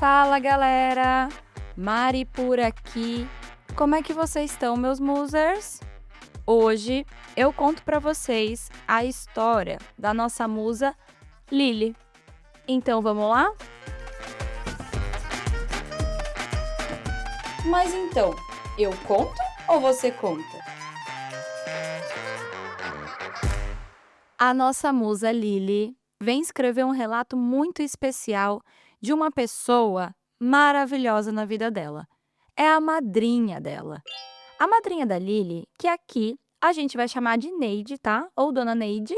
Fala, galera! Mari por aqui. Como é que vocês estão, meus musers? Hoje eu conto para vocês a história da nossa musa Lily. Então, vamos lá? Mas então, eu conto ou você conta? A nossa musa Lily vem escrever um relato muito especial de uma pessoa maravilhosa na vida dela. É a madrinha dela. A madrinha da Lily, que aqui a gente vai chamar de Neide, tá? Ou Dona Neide.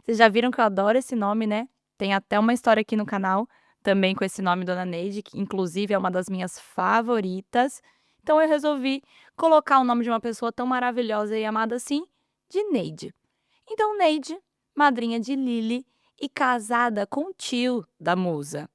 Vocês já viram que eu adoro esse nome, né? Tem até uma história aqui no canal, também com esse nome, Dona Neide, que inclusive é uma das minhas favoritas. Então eu resolvi colocar o nome de uma pessoa tão maravilhosa e amada assim, de Neide. Então, Neide, madrinha de Lily e casada com o tio da musa.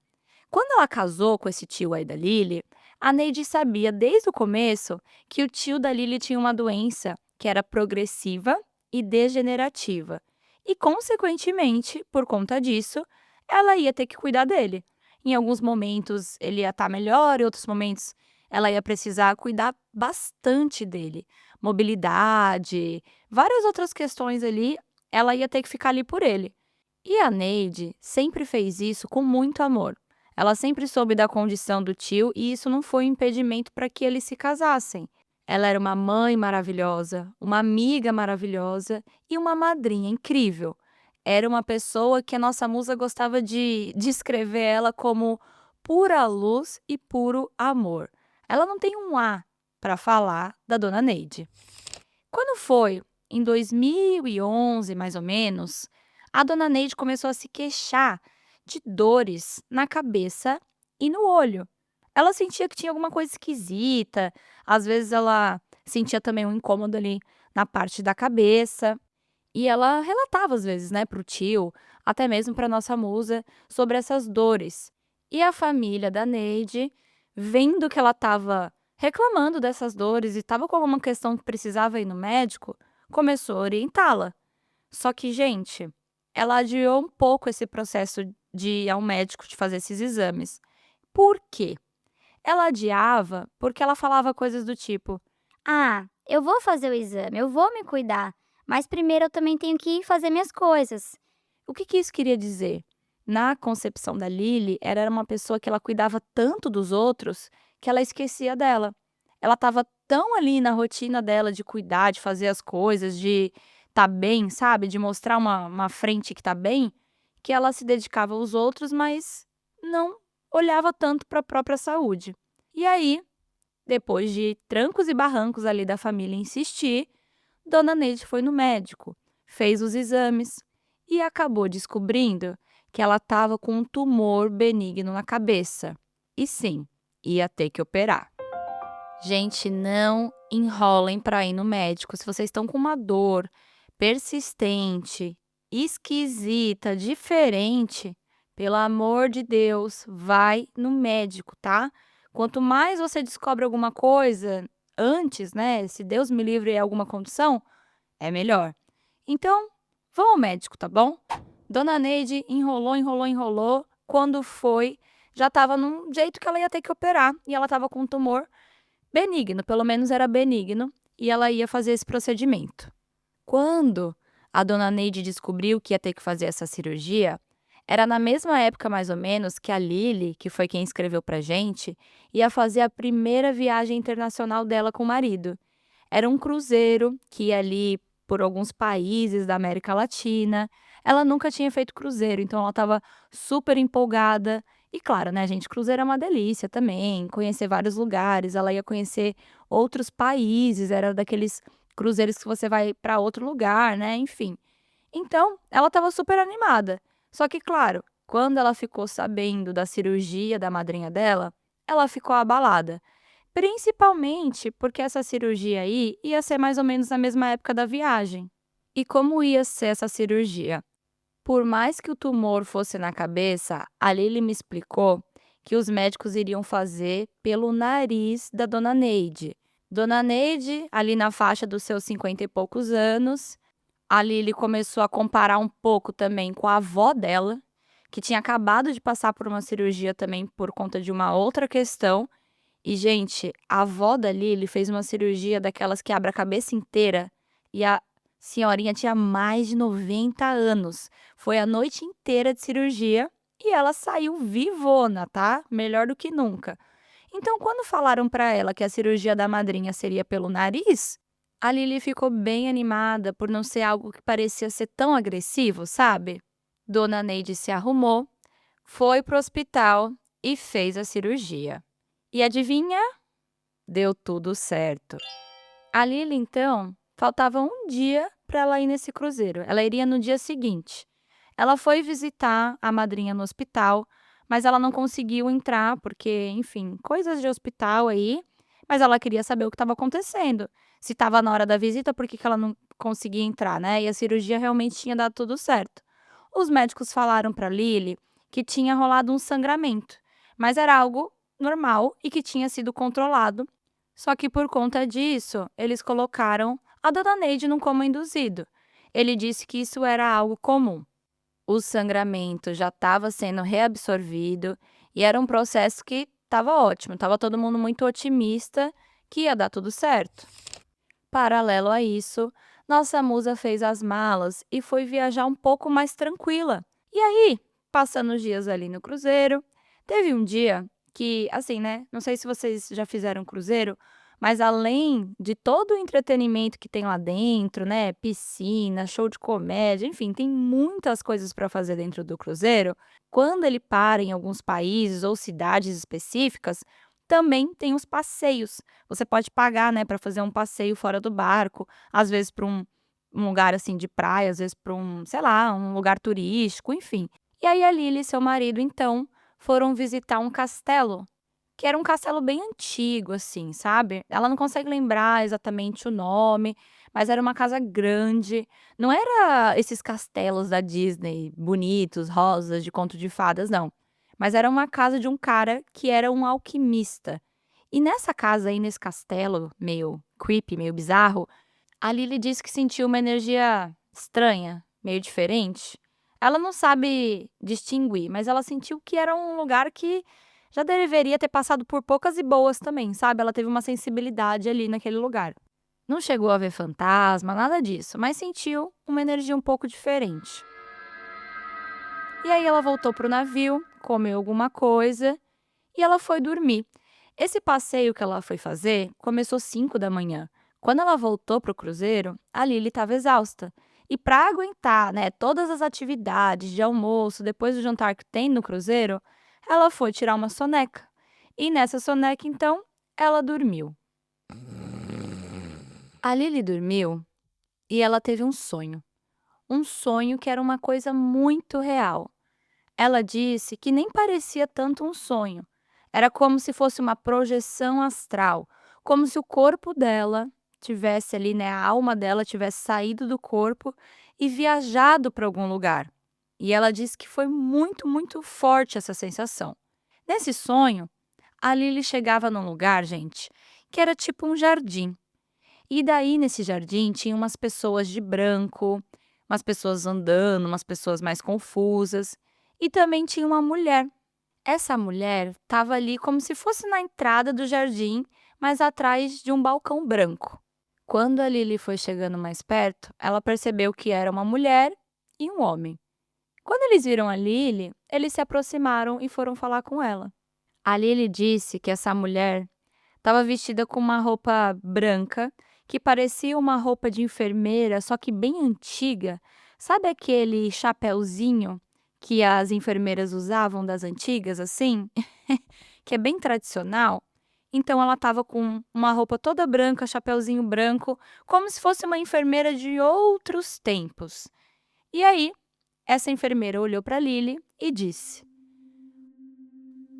Quando ela casou com esse tio aí da Lily, a Neide sabia desde o começo que o tio da Lily tinha uma doença que era progressiva e degenerativa. E, consequentemente, por conta disso, ela ia ter que cuidar dele. Em alguns momentos ele ia estar melhor, em outros momentos ela ia precisar cuidar bastante dele. Mobilidade, várias outras questões ali, ela ia ter que ficar ali por ele. E a Neide sempre fez isso com muito amor. Ela sempre soube da condição do tio e isso não foi um impedimento para que eles se casassem. Ela era uma mãe maravilhosa, uma amiga maravilhosa e uma madrinha incrível. Era uma pessoa que a nossa musa gostava de descrever ela como pura luz e puro amor. Ela não tem um A para falar da Dona Neide. Quando foi em 2011, mais ou menos, a Dona Neide começou a se queixar de dores na cabeça e no olho. Ela sentia que tinha alguma coisa esquisita, às vezes ela sentia também um incômodo ali na parte da cabeça, e ela relatava às vezes, né, para o tio, até mesmo para nossa musa, sobre essas dores. E a família da Neide, vendo que ela estava reclamando dessas dores e estava com alguma questão que precisava ir no médico, começou a orientá-la. Só que, gente, ela adiou um pouco esse processo de ir ao médico, de fazer esses exames. Por quê? Ela adiava porque ela falava coisas do tipo: Ah, eu vou fazer o exame, eu vou me cuidar, mas primeiro eu também tenho que ir fazer minhas coisas. o que isso queria dizer? Na concepção da Lily, ela era uma pessoa que ela cuidava tanto dos outros que ela esquecia dela. Ela estava tão ali na rotina dela de cuidar, de fazer as coisas, de estar bem, sabe? De mostrar uma frente que está bem, que ela se dedicava aos outros, mas não olhava tanto para a própria saúde. E aí, depois de trancos e barrancos ali da família insistir, Dona Neide foi no médico, fez os exames e acabou descobrindo que ela estava com um tumor benigno na cabeça. E sim, ia ter que operar. Gente, não enrolem para ir no médico. Se vocês estão com uma dor persistente, esquisita, diferente, pelo amor de Deus, vai no médico, tá? Quanto mais você descobre alguma coisa antes, né? Se Deus me livre é alguma condição, é melhor. Então, vão ao médico, tá bom? Dona Neide enrolou, enrolou, enrolou. Quando foi, já estava num jeito que ela ia ter que operar. E ela estava com um tumor benigno, pelo menos era benigno, e ela ia fazer esse procedimento. Quando a Dona Neide descobriu que ia ter que fazer essa cirurgia, era na mesma época mais ou menos que a Lily, que foi quem escreveu pra gente, ia fazer a primeira viagem internacional dela com o marido. Era um cruzeiro que ia ali por alguns países da América Latina. Ela nunca tinha feito cruzeiro, então ela estava super empolgada. E claro, né, gente, cruzeiro é uma delícia também, conhecer vários lugares. Ela ia conhecer outros países, era daqueles cruzeiros que você vai para outro lugar, né, enfim. Então, ela estava super animada. Só que, claro, quando ela ficou sabendo da cirurgia da madrinha dela, ela ficou abalada. Principalmente porque essa cirurgia aí ia ser mais ou menos na mesma época da viagem. E como ia ser essa cirurgia? Por mais que o tumor fosse na cabeça, a Lily me explicou que os médicos iriam fazer pelo nariz da Dona Neide. Dona Neide, ali na faixa dos seus 50 e poucos anos, a Lily começou a comparar um pouco também com a avó dela, que tinha acabado de passar por uma cirurgia também por conta de uma outra questão. E, gente, a avó da Lily fez uma cirurgia daquelas que abre a cabeça inteira e a senhorinha tinha mais de 90 anos. Foi a noite inteira de cirurgia e ela saiu vivona, tá? Melhor do que nunca. Então, quando falaram pra ela que a cirurgia da madrinha seria pelo nariz, a Lily ficou bem animada por não ser algo que parecia ser tão agressivo, sabe? Dona Neide se arrumou, foi pro hospital e fez a cirurgia. E adivinha? Deu tudo certo. A Lily, então, faltava um dia para ela ir nesse cruzeiro. Ela iria no dia seguinte. Ela foi visitar a madrinha no hospital, mas ela não conseguiu entrar porque, enfim, coisas de hospital aí. Mas ela queria saber o que estava acontecendo. Se estava na hora da visita, por que que ela não conseguia entrar, né? E a cirurgia realmente tinha dado tudo certo. Os médicos falaram para Lily que tinha rolado um sangramento, mas era algo normal e que tinha sido controlado. Só que por conta disso, eles colocaram a dona Neide num coma induzido. Ele disse que isso era algo comum. O sangramento já estava sendo reabsorvido e era um processo que estava ótimo, estava todo mundo muito otimista que ia dar tudo certo. Paralelo a isso, nossa musa fez as malas e foi viajar um pouco mais tranquila. E aí, passando os dias ali no cruzeiro, teve um dia que, assim, né? Não sei se vocês já fizeram cruzeiro, mas além de todo o entretenimento que tem lá dentro, né? Piscina, show de comédia, enfim, tem muitas coisas para fazer dentro do cruzeiro. Quando ele para em alguns países ou cidades específicas, também tem os passeios. Você pode pagar, né, para fazer um passeio fora do barco, às vezes para um lugar assim de praia, às vezes para um, sei lá, um lugar turístico, enfim. E aí a Lily e seu marido, então, foram visitar um castelo, que era um castelo bem antigo, assim, sabe? Ela não consegue lembrar exatamente o nome, mas era uma casa grande. Não era esses castelos da Disney, bonitos, rosas, de conto de fadas, não. Mas era uma casa de um cara que era um alquimista. E nessa casa aí, nesse castelo, meio creepy, meio bizarro, a Lily disse que sentiu uma energia estranha, meio diferente. Ela não sabe distinguir, mas ela sentiu que era um lugar que já deveria ter passado por poucas e boas também, sabe? Ela teve uma sensibilidade ali naquele lugar. Não chegou a ver fantasma, nada disso, mas sentiu uma energia um pouco diferente. E aí ela voltou pro navio, comeu alguma coisa e ela foi dormir. Esse passeio que ela foi fazer começou 5 da manhã. Quando ela voltou pro cruzeiro, a Lily estava exausta. E para aguentar, né, todas as atividades de almoço, depois do jantar que tem no cruzeiro, ela foi tirar uma soneca. E nessa soneca, então, ela dormiu. A Lily dormiu e ela teve um sonho. Um sonho que era uma coisa muito real. Ela disse que nem parecia tanto um sonho. Era como se fosse uma projeção astral, como se o corpo dela tivesse ali, né, a alma dela tivesse saído do corpo e viajado para algum lugar. E ela disse que foi muito, muito forte essa sensação. Nesse sonho, a Lily chegava num lugar, gente, que era tipo um jardim. E daí, nesse jardim, tinha umas pessoas de branco, umas pessoas andando, umas pessoas mais confusas. E também tinha uma mulher. Essa mulher estava ali como se fosse na entrada do jardim, mas atrás de um balcão branco. Quando a Lily foi chegando mais perto, ela percebeu que era uma mulher e um homem. Quando eles viram a Lily, eles se aproximaram e foram falar com ela. A Lily disse que essa mulher estava vestida com uma roupa branca, que parecia uma roupa de enfermeira, só que bem antiga. Sabe aquele chapéuzinho que as enfermeiras usavam das antigas, assim? Que é bem tradicional? Então ela estava com uma roupa toda branca, chapéuzinho branco, como se fosse uma enfermeira de outros tempos. E aí, essa enfermeira olhou para Lily e disse: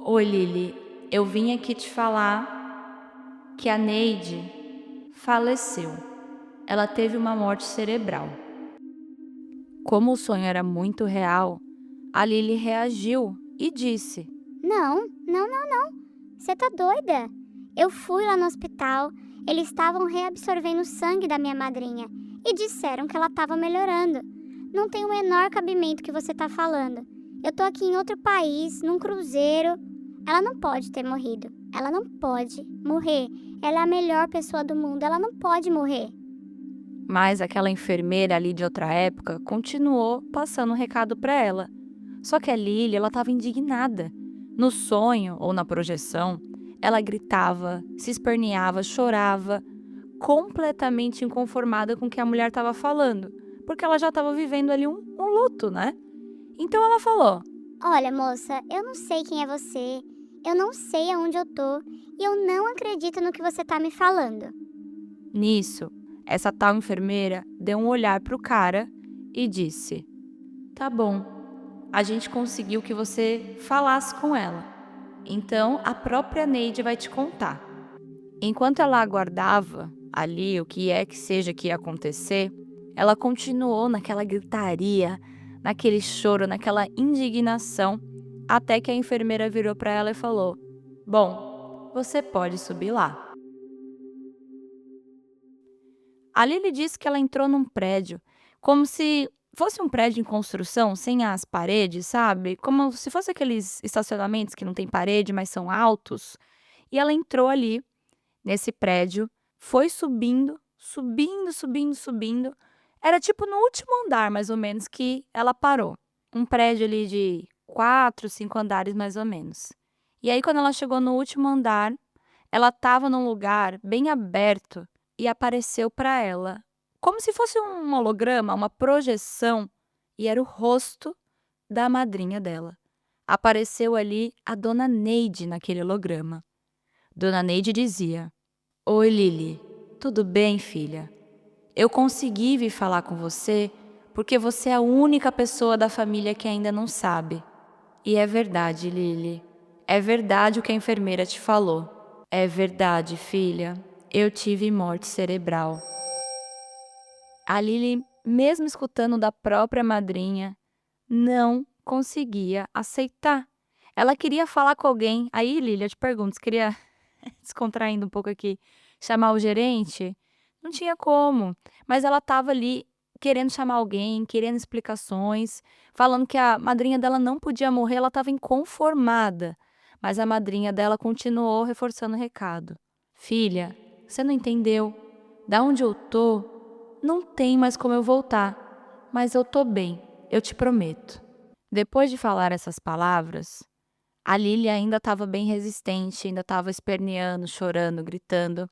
Oi, Lily, eu vim aqui te falar que a Neide faleceu. Ela teve uma morte cerebral. Como o sonho era muito real, a Lily reagiu e disse: Não, não, não, não. Você tá doida? Eu fui lá no hospital, eles estavam reabsorvendo o sangue da minha madrinha e disseram que ela estava melhorando. Não tem o menor cabimento que você tá falando. Eu tô aqui em outro país, num cruzeiro. Ela não pode ter morrido. Ela não pode morrer. Ela é a melhor pessoa do mundo. Ela não pode morrer. Mas aquela enfermeira ali de outra época continuou passando um recado para ela. Só que a Lily, ela estava indignada. No sonho ou na projeção, ela gritava, se esperneava, chorava, completamente inconformada com o que a mulher estava falando, porque ela já estava vivendo ali um luto, né? Então ela falou: Olha, moça, eu não sei quem é você. Eu não sei aonde eu tô. E eu não acredito no que você tá me falando. nisso, essa tal enfermeira deu um olhar pro cara e disse: Tá bom, a gente conseguiu que você falasse com ela. Então a própria Neide vai te contar. Enquanto ela aguardava ali o que é que seja que ia acontecer, ela continuou naquela gritaria, naquele choro, naquela indignação, até que a enfermeira virou para ela e falou: Bom, você pode subir lá. A Lily disse que ela entrou num prédio, como se fosse um prédio em construção, sem as paredes, sabe? Como se fosse aqueles estacionamentos que não tem parede, mas são altos. E ela entrou ali nesse prédio, foi subindo, subindo, subindo, subindo. Era tipo no último andar, mais ou menos, que ela parou. Um prédio ali de 4, 5 andares, mais ou menos. E aí, quando ela chegou no último andar, ela estava num lugar bem aberto e apareceu para ela, como se fosse um holograma, uma projeção, e era o rosto da madrinha dela. Apareceu ali a dona Neide naquele holograma. Dona Neide dizia: Oi, Lily. Tudo bem, filha? Eu consegui vir falar com você porque você é a única pessoa da família que ainda não sabe. E é verdade, Lily. É verdade o que a enfermeira te falou. É verdade, filha. Eu tive morte cerebral. A Lily, mesmo escutando da própria madrinha, não conseguia aceitar. Ela queria falar com alguém. Aí, Lily, eu te pergunto, você queria, descontraindo um pouco aqui, chamar o gerente? Não tinha como. Mas ela estava ali querendo chamar alguém, querendo explicações, falando que a madrinha dela não podia morrer, ela estava inconformada. Mas a madrinha dela continuou reforçando o recado. Filha, você não entendeu? Da onde eu tô, não tem mais como eu voltar. Mas eu tô bem, eu te prometo. Depois de falar essas palavras, a Lily ainda estava bem resistente, ainda estava esperneando, chorando, gritando.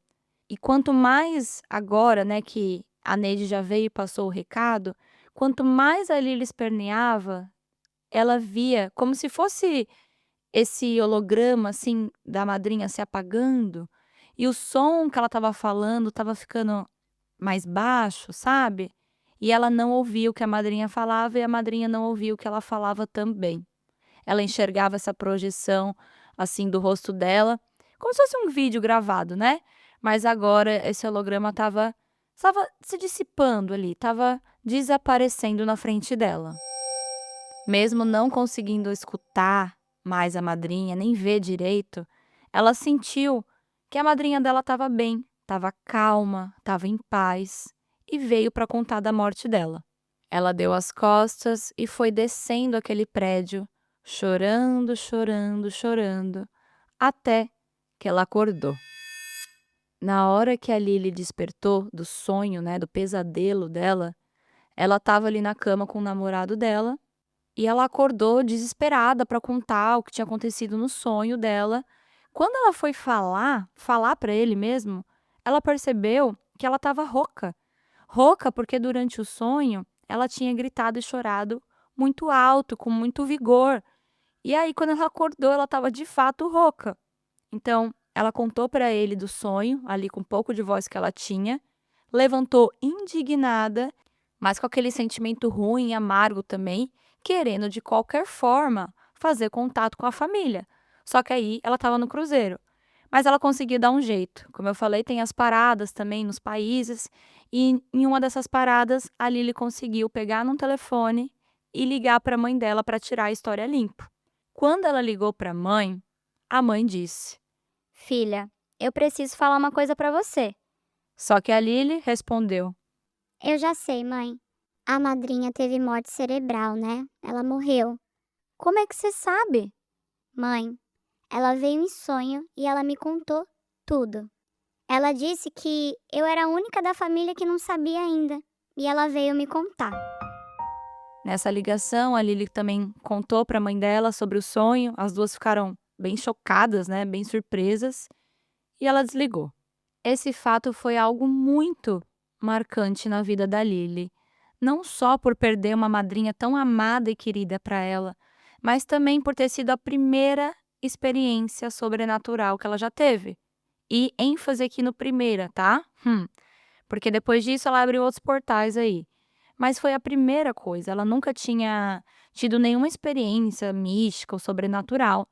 E quanto mais agora, né, que a Neide já veio e passou o recado, quanto mais a Lily esperneava, ela via como se fosse esse holograma, assim, da madrinha se apagando, e o som que ela estava falando estava ficando mais baixo, sabe? E ela não ouvia o que a madrinha falava e a madrinha não ouvia o que ela falava também. Ela enxergava essa projeção, assim, do rosto dela, como se fosse um vídeo gravado, né. Mas agora esse holograma estava se dissipando ali, estava desaparecendo na frente dela. Mesmo não conseguindo escutar mais a madrinha, nem ver direito, ela sentiu que a madrinha dela estava bem, estava calma, estava em paz e veio para contar da morte dela. Ela deu as costas e foi descendo aquele prédio, chorando, chorando, chorando, até que ela acordou. Na hora que a Lily despertou do sonho, né, do pesadelo dela, ela estava ali na cama com o namorado dela e ela acordou desesperada para contar o que tinha acontecido no sonho dela. Quando ela foi falar para ele mesmo, ela percebeu que ela estava rouca. Rouca porque durante o sonho ela tinha gritado e chorado muito alto, com muito vigor. E aí, quando ela acordou, ela estava de fato rouca. Então, ela contou para ele do sonho, ali com um pouco de voz que ela tinha, levantou indignada, mas com aquele sentimento ruim e amargo também, querendo de qualquer forma fazer contato com a família. Só que aí ela estava no cruzeiro. Mas ela conseguiu dar um jeito. Como eu falei, tem as paradas também nos países, e em uma dessas paradas, a Lily conseguiu pegar num telefone e ligar para a mãe dela para tirar a história limpo. Quando ela ligou para a mãe disse. Filha, eu preciso falar uma coisa pra você. Só que a Lily respondeu: Eu já sei, mãe. A madrinha teve morte cerebral, né? Ela morreu. Como é que você sabe? Mãe, ela veio em sonho e ela me contou tudo. Ela disse que eu era a única da família que não sabia ainda. E ela veio me contar. Nessa ligação, a Lily também contou para a mãe dela sobre o sonho, as duas ficaram bem chocadas, né, bem surpresas, e ela desligou. Esse fato foi algo muito marcante na vida da Lily, não só por perder uma madrinha tão amada e querida para ela, mas também por ter sido a primeira experiência sobrenatural que ela já teve. E ênfase aqui no primeira, tá? Porque depois disso ela abriu outros portais aí. Mas foi a primeira coisa, ela nunca tinha tido nenhuma experiência mística ou sobrenatural.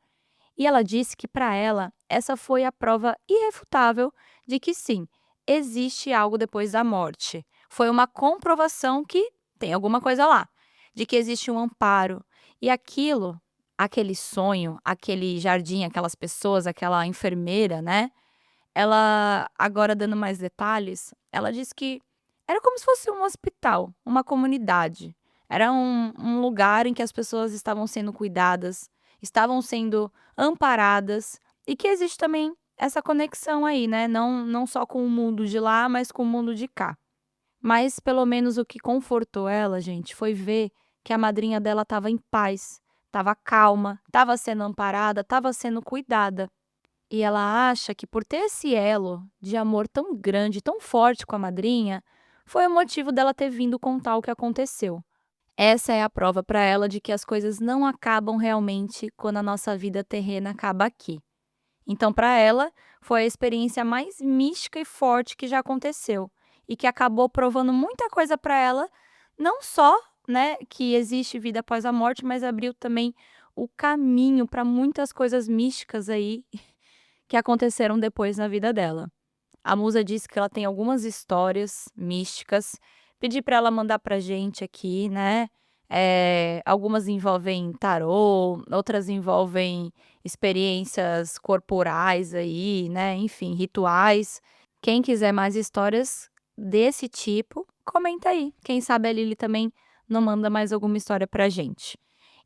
E ela disse que para ela essa foi a prova irrefutável de que sim, existe algo depois da morte. Foi uma comprovação que tem alguma coisa lá, de que existe um amparo. E aquilo, aquele sonho, aquele jardim, aquelas pessoas, aquela enfermeira, né? Ela, agora dando mais detalhes, ela disse que era como se fosse um hospital, uma comunidade. Era um lugar em que as pessoas estavam sendo cuidadas, estavam sendo amparadas e que existe também essa conexão aí, né, não só com o mundo de lá, mas com o mundo de cá. Mas pelo menos o que confortou ela, gente, foi ver que a madrinha dela estava em paz, estava calma, estava sendo amparada, estava sendo cuidada. E ela acha que por ter esse elo de amor tão grande, tão forte com a madrinha, foi o motivo dela ter vindo contar o que aconteceu. Essa é a prova para ela de que as coisas não acabam realmente quando a nossa vida terrena acaba aqui. Então, para ela, foi a experiência mais mística e forte que já aconteceu e que acabou provando muita coisa para ela, não só, né, que existe vida após a morte, mas abriu também o caminho para muitas coisas místicas aí que aconteceram depois na vida dela. A musa disse que ela tem algumas histórias místicas, pedi para ela mandar pra gente aqui, né, algumas envolvem tarô, outras envolvem experiências corporais aí, né, enfim, rituais. Quem quiser mais histórias desse tipo, comenta aí, quem sabe a Lily também não manda mais alguma história pra gente.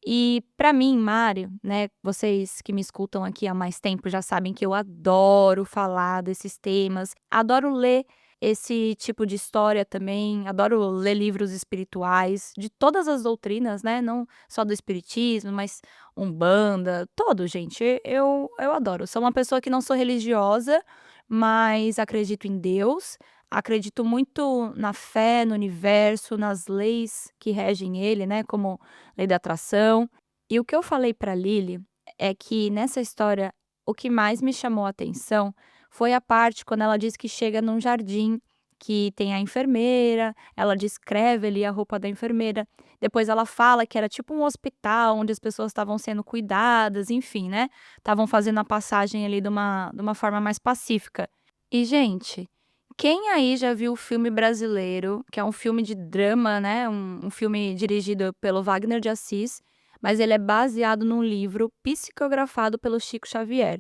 E para mim, Mário, né, vocês que me escutam aqui há mais tempo já sabem que eu adoro falar desses temas, adoro ler esse tipo de história também, adoro ler livros espirituais de todas as doutrinas, né, não só do espiritismo, mas Umbanda, todo, gente, eu adoro. Sou uma pessoa que não sou religiosa, mas acredito em Deus, acredito muito na fé, no universo, nas leis que regem ele, né, como lei da atração. E o que eu falei para Lily é que nessa história o que mais me chamou a atenção foi a parte quando ela diz que chega num jardim que tem a enfermeira, ela descreve ali a roupa da enfermeira, depois ela fala que era tipo um hospital onde as pessoas estavam sendo cuidadas, enfim, né, estavam fazendo a passagem ali de uma forma mais pacífica. E gente, quem aí já viu o filme brasileiro, que é um filme de drama, né, um filme dirigido pelo Wagner de Assis, mas ele é baseado num livro psicografado pelo Chico Xavier.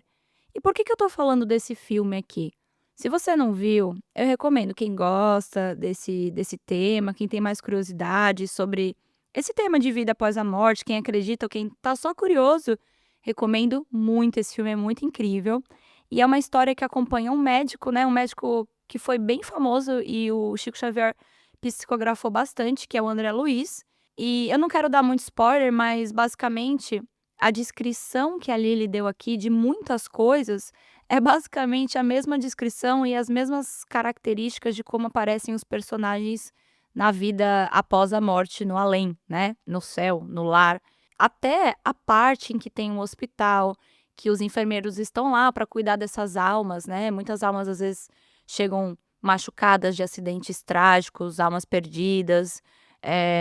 E por que eu tô falando desse filme aqui? Se você não viu, eu recomendo quem gosta desse tema, quem tem mais curiosidade sobre esse tema de vida após a morte, quem acredita ou quem tá só curioso, recomendo muito, esse filme é muito incrível. E é uma história que acompanha um médico, né, um médico que foi bem famoso e o Chico Xavier psicografou bastante, que é o André Luiz. E eu não quero dar muito spoiler, mas basicamente a descrição que a Lily deu aqui de muitas coisas é basicamente a mesma descrição e as mesmas características de como aparecem os personagens na vida após a morte, no além, né? No céu, no lar. Até a parte em que tem um hospital, que os enfermeiros estão lá para cuidar dessas almas, né? Muitas almas às vezes chegam machucadas de acidentes trágicos, almas perdidas.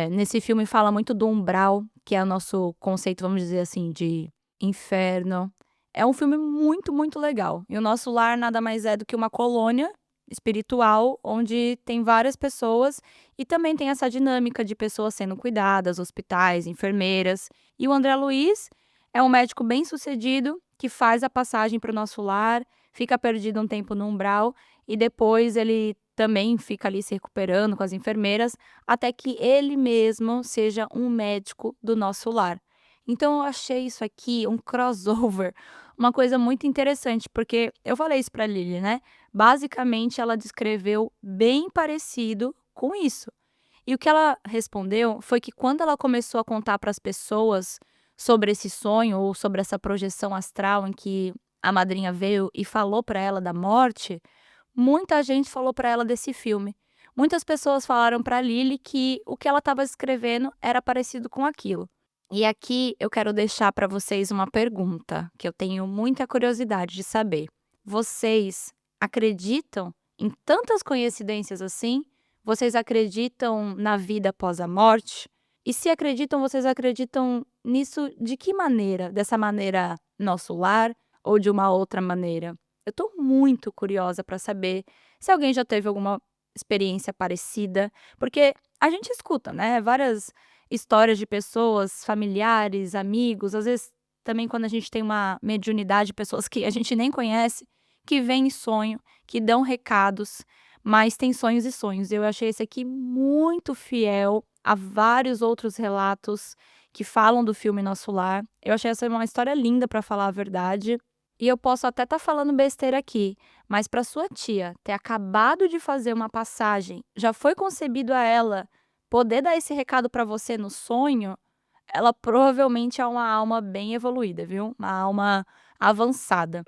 Nesse filme fala muito do umbral, que é o nosso conceito, vamos dizer assim, de inferno. É um filme muito, muito legal. E o nosso lar nada mais é do que uma colônia espiritual, onde tem várias pessoas e também tem essa dinâmica de pessoas sendo cuidadas, hospitais, enfermeiras. E o André Luiz é um médico bem-sucedido que faz a passagem para o nosso lar, fica perdido um tempo no umbral e depois ele também fica ali se recuperando com as enfermeiras, até que ele mesmo seja um médico do nosso lar. Então eu achei isso aqui um crossover, uma coisa muito interessante, porque eu falei isso pra Lili, né, basicamente ela descreveu bem parecido com isso. E o que ela respondeu foi que quando ela começou a contar para as pessoas sobre esse sonho ou sobre essa projeção astral em que a madrinha veio e falou para ela da morte, muita gente falou para ela desse filme. Muitas pessoas falaram para Lily que o que ela estava escrevendo era parecido com aquilo. E aqui eu quero deixar para vocês uma pergunta que eu tenho muita curiosidade de saber. Vocês acreditam em tantas coincidências assim? Vocês acreditam na vida após a morte? E se acreditam, vocês acreditam nisso de que maneira? Dessa maneira nosso lar ou de uma outra maneira? Eu tô muito curiosa para saber se alguém já teve alguma experiência parecida, porque a gente escuta, né, várias histórias de pessoas, familiares, amigos, às vezes também quando a gente tem uma mediunidade, pessoas que a gente nem conhece, que vêm em sonho, que dão recados, mas tem sonhos e sonhos. Eu achei esse aqui muito fiel a vários outros relatos que falam do filme Nosso Lar. Eu achei essa uma história linda, para falar a verdade. E eu posso até estar falando besteira aqui, mas para sua tia ter acabado de fazer uma passagem, já foi concebido a ela poder dar esse recado para você no sonho, ela provavelmente é uma alma bem evoluída, viu? Uma alma avançada.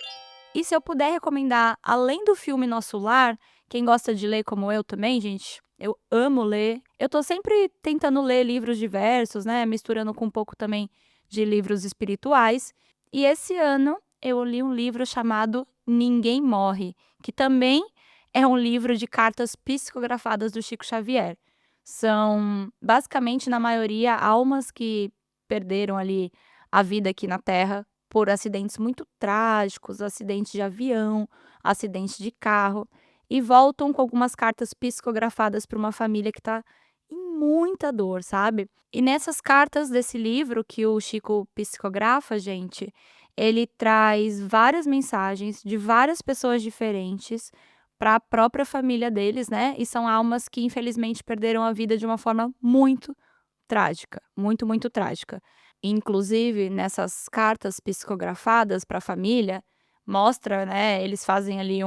E se eu puder recomendar, além do filme Nosso Lar, quem gosta de ler como eu também, gente, eu amo ler. Eu tô sempre tentando ler livros diversos, né, misturando com um pouco também de livros espirituais. E esse ano eu li um livro chamado Ninguém Morre, que também é um livro de cartas psicografadas do Chico Xavier. São, basicamente, na maioria, almas que perderam ali a vida aqui na Terra por acidentes muito trágicos, acidentes de avião, acidentes de carro, e voltam com algumas cartas psicografadas para uma família que está em muita dor, sabe. E nessas cartas desse livro que o Chico psicografa, gente, ele traz várias mensagens de várias pessoas diferentes para a própria família deles, né, e são almas que infelizmente perderam a vida de uma forma muito trágica, muito, muito trágica. Inclusive, nessas cartas psicografadas para a família, mostra, né, eles fazem ali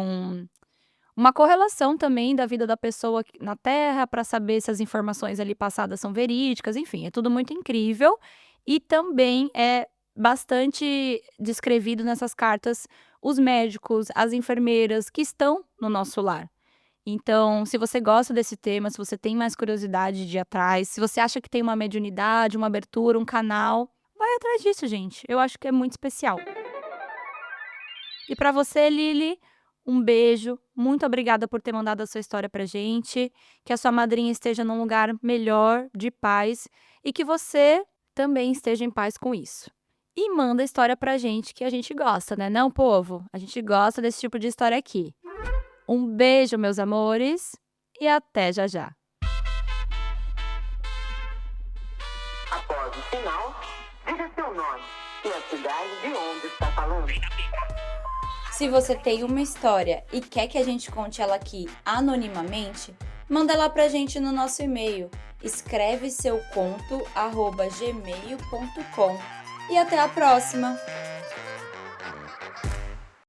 uma correlação também da vida da pessoa aqui na Terra, para saber se as informações ali passadas são verídicas, enfim, é tudo muito incrível. E também é bastante descrevido nessas cartas os médicos, as enfermeiras que estão no nosso lar. Então, se você gosta desse tema, se você tem mais curiosidade de ir atrás, se você acha que tem uma mediunidade, uma abertura, um canal, vai atrás disso, gente. Eu acho que é muito especial. E para você, Lili, um beijo. Muito obrigada por ter mandado a sua história pra gente. Que a sua madrinha esteja num lugar melhor, de paz, e que você também esteja em paz com isso. E manda a história pra gente, que a gente gosta, né, não, povo? A gente gosta desse tipo de história aqui. Um beijo, meus amores, e até já já. Após o sinal, diga seu nome e a cidade de onde está falando. Se você tem uma história e quer que a gente conte ela aqui anonimamente, manda lá pra gente no nosso e-mail, escreveseuconto@gmail.com. E até a próxima!